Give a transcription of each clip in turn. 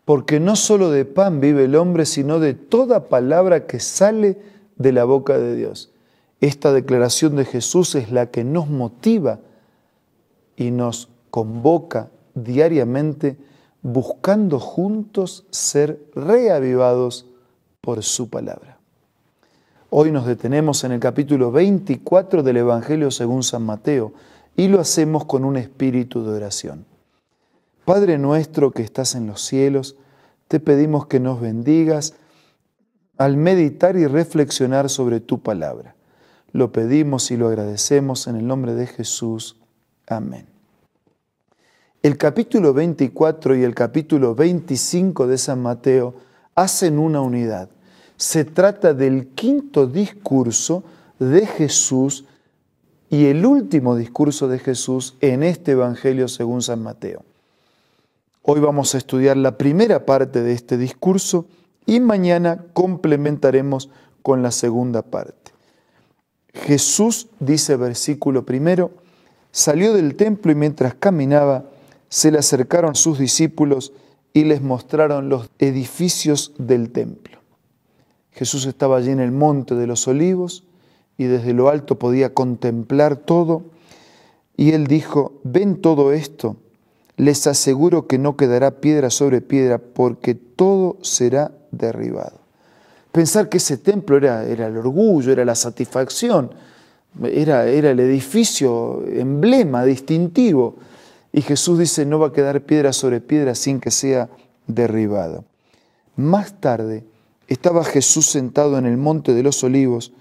porque no solo de pan vive el hombre, sino de toda palabra que sale de la boca de Dios. Esta declaración de Jesús es la que nos motiva y nos convoca diariamente, buscando juntos ser reavivados por su palabra. Hoy nos detenemos en el capítulo 24 del Evangelio según San Mateo y lo hacemos con un espíritu de oración. Padre nuestro que estás en los cielos, te pedimos que nos bendigas al meditar y reflexionar sobre tu palabra. Lo pedimos y lo agradecemos en el nombre de Jesús. Amén. El capítulo 24 y el capítulo 25 de San Mateo hacen una unidad. Se trata del quinto discurso de Jesús y el último discurso de Jesús en este Evangelio según San Mateo. Hoy vamos a estudiar la primera parte de este discurso y mañana complementaremos con la segunda parte. Jesús, dice versículo primero, salió del templo y mientras caminaba se le acercaron sus discípulos y les mostraron los edificios del templo. Jesús estaba allí en el monte de los olivos y desde lo alto podía contemplar todo y él dijo, ¿ven todo esto? Les aseguro que no quedará piedra sobre piedra porque todo será derribado. Pensar que ese templo era el orgullo, era la satisfacción, era el edificio emblema, distintivo. Y Jesús dice, no va a quedar piedra sobre piedra sin que sea derribado. Más tarde, estaba Jesús sentado en el monte de los olivos,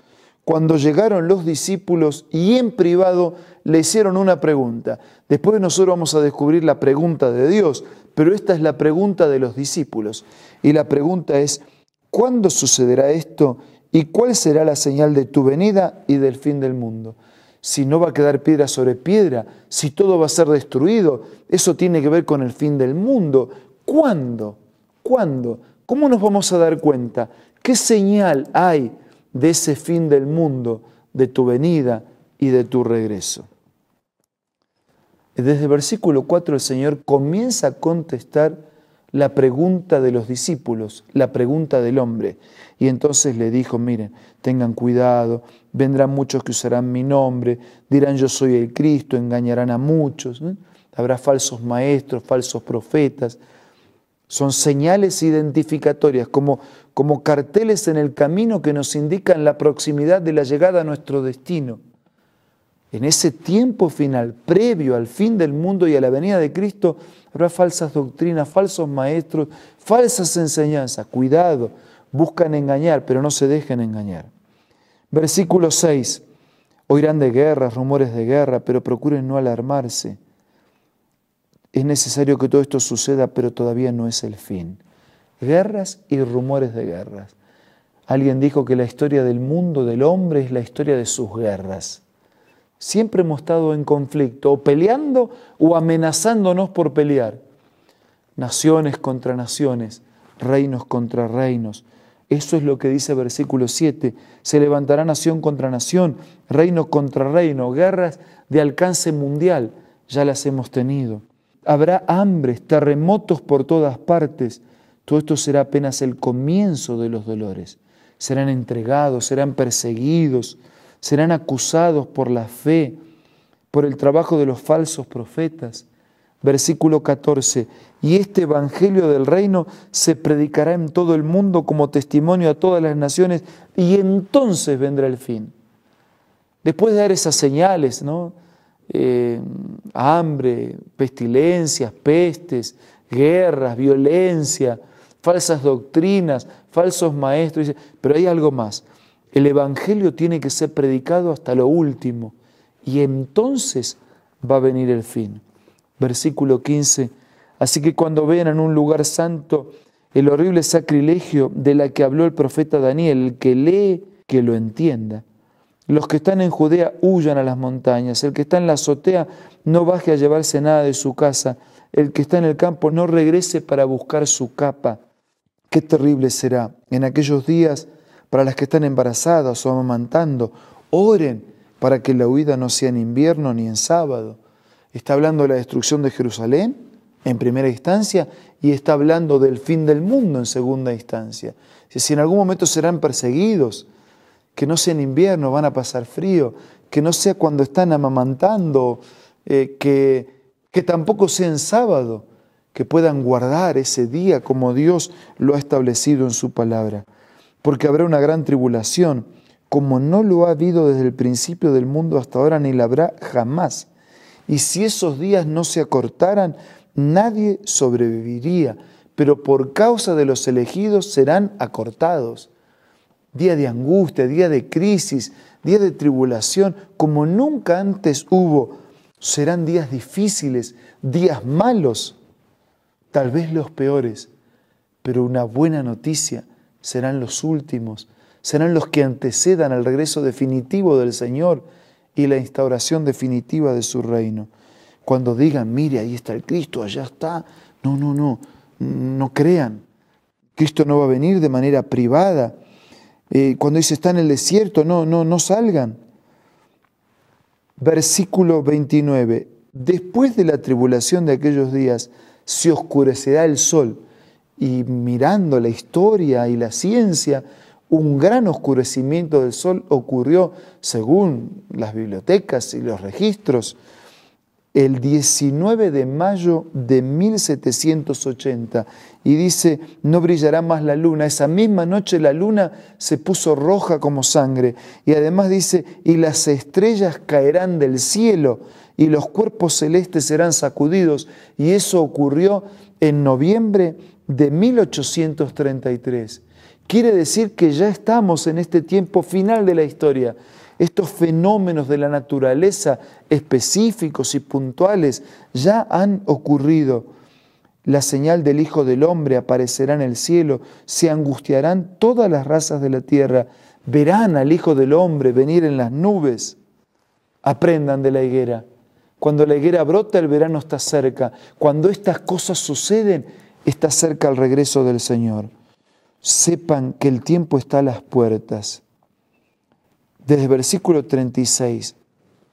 cuando llegaron los discípulos y en privado le hicieron una pregunta. Después nosotros vamos a descubrir la pregunta de Dios, pero esta es la pregunta de los discípulos. Y la pregunta es, ¿cuándo sucederá esto y cuál será la señal de tu venida y del fin del mundo? Si no va a quedar piedra sobre piedra, si todo va a ser destruido, eso tiene que ver con el fin del mundo. ¿Cuándo? ¿Cuándo? ¿Cómo nos vamos a dar cuenta? ¿Qué señal hay de ese fin del mundo, de tu venida y de tu regreso? Desde el versículo 4 el Señor comienza a contestar la pregunta de los discípulos, la pregunta del hombre. Y entonces le dijo, miren, tengan cuidado, vendrán muchos que usarán mi nombre, dirán yo soy el Cristo, engañarán a muchos, ¿eh? Habrá falsos maestros, falsos profetas. Son señales identificatorias, como carteles en el camino que nos indican la proximidad de la llegada a nuestro destino. En ese tiempo final, previo al fin del mundo y a la venida de Cristo, habrá falsas doctrinas, falsos maestros, falsas enseñanzas. Cuidado, buscan engañar, pero no se dejen engañar. Versículo 6. Oirán de guerras, rumores de guerra, pero procuren no alarmarse. Es necesario que todo esto suceda, pero todavía no es el fin. Guerras y rumores de guerras. Alguien dijo que la historia del mundo, del hombre, es la historia de sus guerras. Siempre hemos estado en conflicto, o peleando o amenazándonos por pelear. Naciones contra naciones, reinos contra reinos. Eso es lo que dice versículo 7. Se levantará nación contra nación, reino contra reino, guerras de alcance mundial. Ya las hemos tenido. Habrá hambres, terremotos por todas partes. Todo esto será apenas el comienzo de los dolores. Serán entregados, serán perseguidos, serán acusados por la fe, por el trabajo de los falsos profetas. Versículo 14. Y este evangelio del reino se predicará en todo el mundo como testimonio a todas las naciones y entonces vendrá el fin. Después de dar esas señales, ¿no? Hambre, pestilencias, pestes, guerras, violencia, falsas doctrinas, falsos maestros. Pero hay algo más. El evangelio tiene que ser predicado hasta lo último y entonces va a venir el fin. Versículo 15. Así que cuando vean en un lugar santo el horrible sacrilegio de la que habló el profeta Daniel, el que lee, que lo entienda. Los que están en Judea huyan a las montañas. El que está en la azotea no baje a llevarse nada de su casa. El que está en el campo no regrese para buscar su capa. Qué terrible será en aquellos días para las que están embarazadas o amamantando. Oren para que la huida no sea en invierno ni en sábado. ¿Está hablando de la destrucción de Jerusalén? en primera instancia y está hablando del fin del mundo en segunda instancia. Si en algún momento serán perseguidos, que no sea en invierno, van a pasar frío, que no sea cuando están amamantando, que tampoco sea en sábado, que puedan guardar ese día como Dios lo ha establecido en su palabra. Porque habrá una gran tribulación, como no lo ha habido desde el principio del mundo hasta ahora, ni la habrá jamás. Y si esos días no se acortaran, nadie sobreviviría, pero por causa de los elegidos serán acortados. Día de angustia, día de crisis, día de tribulación, como nunca antes hubo. Serán días difíciles, días malos, tal vez los peores, pero una buena noticia, serán los últimos, serán los que antecedan al regreso definitivo del Señor y la instauración definitiva de su reino. Cuando digan, mire, ahí está el Cristo, allá está, no crean. Cristo no va a venir de manera privada. Cuando dice está en el desierto, no salgan. Versículo 29. Después de la tribulación de aquellos días, se oscurecerá el sol. Y mirando la historia y la ciencia, un gran oscurecimiento del sol ocurrió, según las bibliotecas y los registros, el 19 de mayo de 1780. Y dice, no brillará más la luna. Esa misma noche la luna se puso roja como sangre. Y además dice, y las estrellas caerán del cielo y los cuerpos celestes serán sacudidos. Y eso ocurrió en noviembre de 1833. Quiere decir que ya estamos en este tiempo final de la historia. Estos fenómenos de la naturaleza específicos y puntuales ya han ocurrido. La señal del Hijo del Hombre aparecerá en el cielo, se angustiarán todas las razas de la tierra, verán al Hijo del Hombre venir en las nubes. Aprendan de la higuera. Cuando la higuera brota, el verano está cerca. Cuando estas cosas suceden, está cerca el regreso del Señor. Sepan que el tiempo está a las puertas. Desde el versículo 36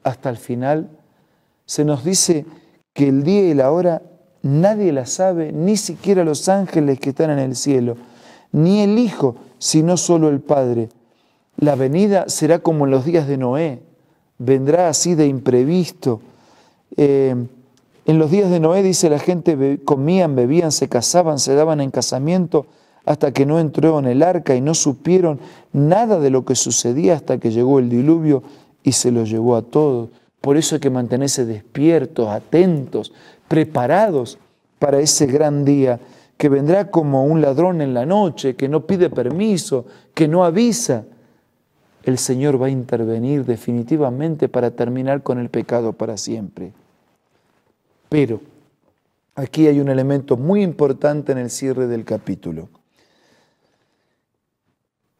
hasta el final, se nos dice que el día y la hora nadie la sabe, ni siquiera los ángeles que están en el cielo, ni el Hijo, sino solo el Padre. La venida será como en los días de Noé, vendrá así de imprevisto. En los días de Noé, dice, la gente comían, bebían, se casaban, se daban en casamiento, hasta que no entró en el arca y no supieron nada de lo que sucedía hasta que llegó el diluvio y se lo llevó a todos. Por eso hay que mantenerse despiertos, atentos, preparados para ese gran día que vendrá como un ladrón en la noche, que no pide permiso, que no avisa. El Señor va a intervenir definitivamente para terminar con el pecado para siempre. Pero aquí hay un elemento muy importante en el cierre del capítulo.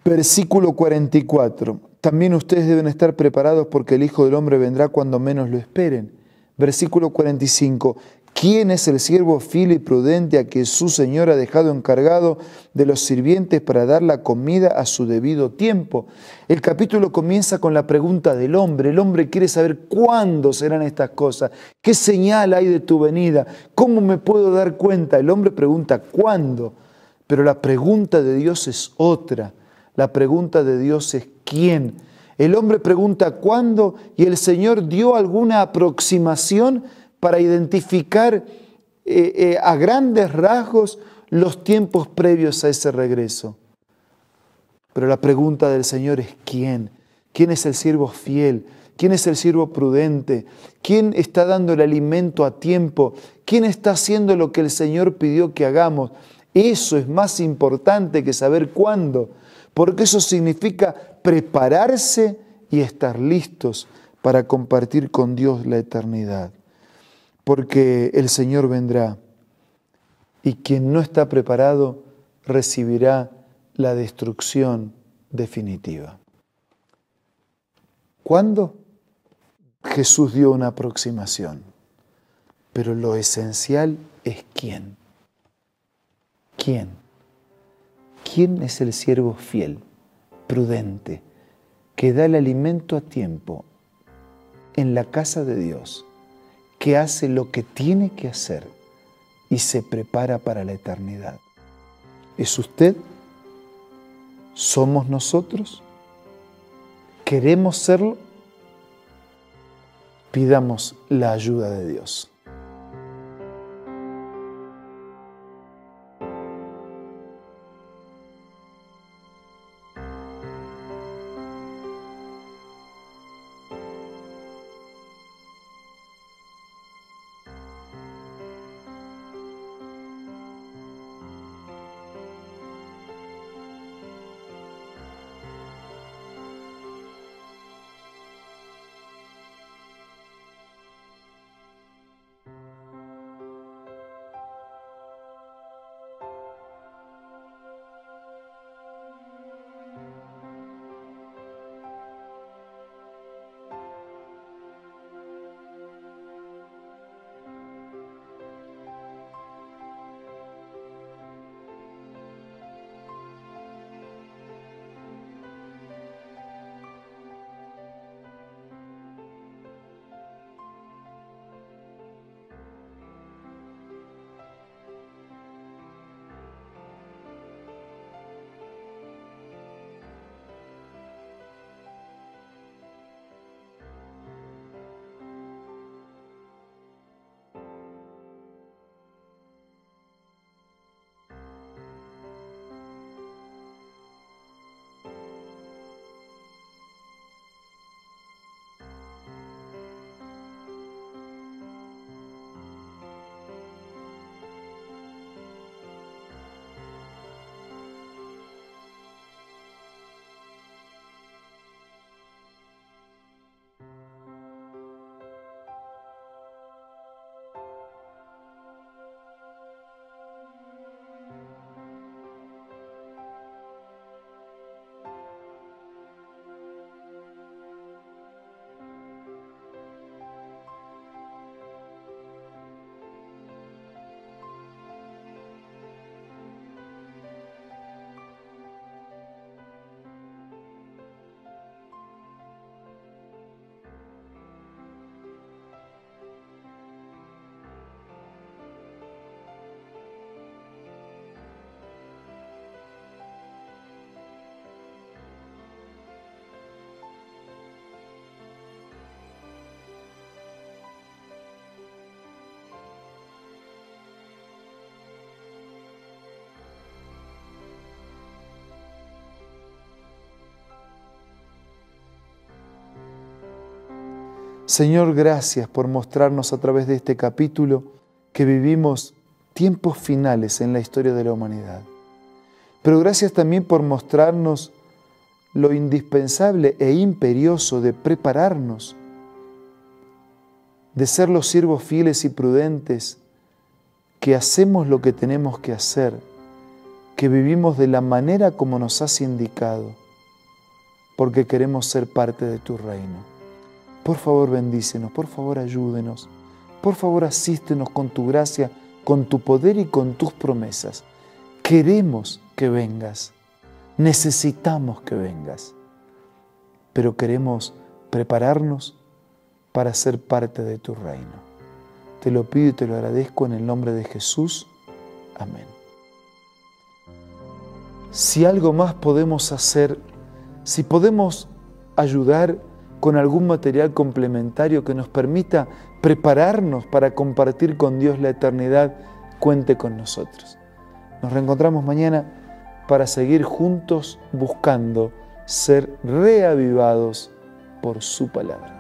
Versículo 44. También ustedes deben estar preparados porque el Hijo del Hombre vendrá cuando menos lo esperen. Versículo 45. ¿Quién es el siervo fiel y prudente a que su Señor ha dejado encargado de los sirvientes para dar la comida a su debido tiempo? El capítulo comienza con la pregunta del hombre. El hombre quiere saber cuándo serán estas cosas. ¿Qué señal hay de tu venida? ¿Cómo me puedo dar cuenta? El hombre pregunta ¿cuándo? Pero la pregunta de Dios es otra. La pregunta de Dios es ¿quién? El hombre pregunta ¿cuándo? Y el Señor dio alguna aproximación para identificar a grandes rasgos los tiempos previos a ese regreso. Pero la pregunta del Señor es ¿quién? ¿Quién es el siervo fiel? ¿Quién es el siervo prudente? ¿Quién está dando el alimento a tiempo? ¿Quién está haciendo lo que el Señor pidió que hagamos? Eso es más importante que saber cuándo, porque eso significa prepararse y estar listos para compartir con Dios la eternidad. Porque el Señor vendrá y quien no está preparado recibirá la destrucción definitiva. ¿Cuándo? Jesús dio una aproximación, pero lo esencial es ¿quién? ¿Quién? ¿Quién es el siervo fiel, prudente, que da el alimento a tiempo en la casa de Dios, que hace lo que tiene que hacer y se prepara para la eternidad. ¿Es usted? ¿Somos nosotros? ¿Queremos serlo? Pidamos la ayuda de Dios. Señor, gracias por mostrarnos a través de este capítulo que vivimos tiempos finales en la historia de la humanidad. Pero gracias también por mostrarnos lo indispensable e imperioso de prepararnos, de ser los siervos fieles y prudentes, que hacemos lo que tenemos que hacer, que vivimos de la manera como nos has indicado, porque queremos ser parte de tu reino. Por favor, bendícenos, por favor, ayúdenos, por favor, asístenos con tu gracia, con tu poder y con tus promesas. Queremos que vengas, necesitamos que vengas, pero queremos prepararnos para ser parte de tu reino. Te lo pido y te lo agradezco en el nombre de Jesús. Amén. Si algo más podemos hacer, si podemos ayudar con algún material complementario que nos permita prepararnos para compartir con Dios la eternidad, cuente con nosotros. Nos reencontramos mañana para seguir juntos buscando ser reavivados por su palabra.